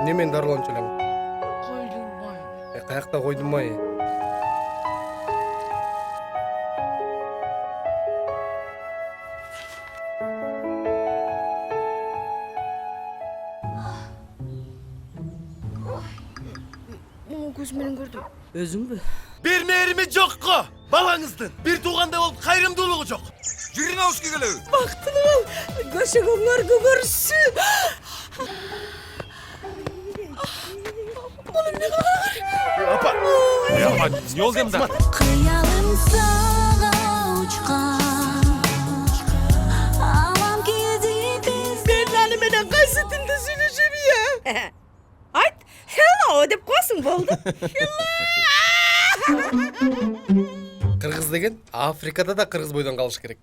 немен дарыланчу элең? Койдум май. Каякта койдум май? Муну көз менен көрдүм. Өзүңбү? Bir mehrimi yok ko. Babanızdın. Bir tuğanda olup kayrımdılığı yok. Жириновский келеби. Бактылуу ал. Көшөгөңөр көгөрсүн. Apa? Apa? Ne oldu hem de? Kıyalım sağa uçkan Alam gezi biz Мен аны менен кайсы тилде сүйлөшөм я? Айт, hello деп койсуң болду. Кыргыз деген Африкада да кыргыз бойдон калыш керек.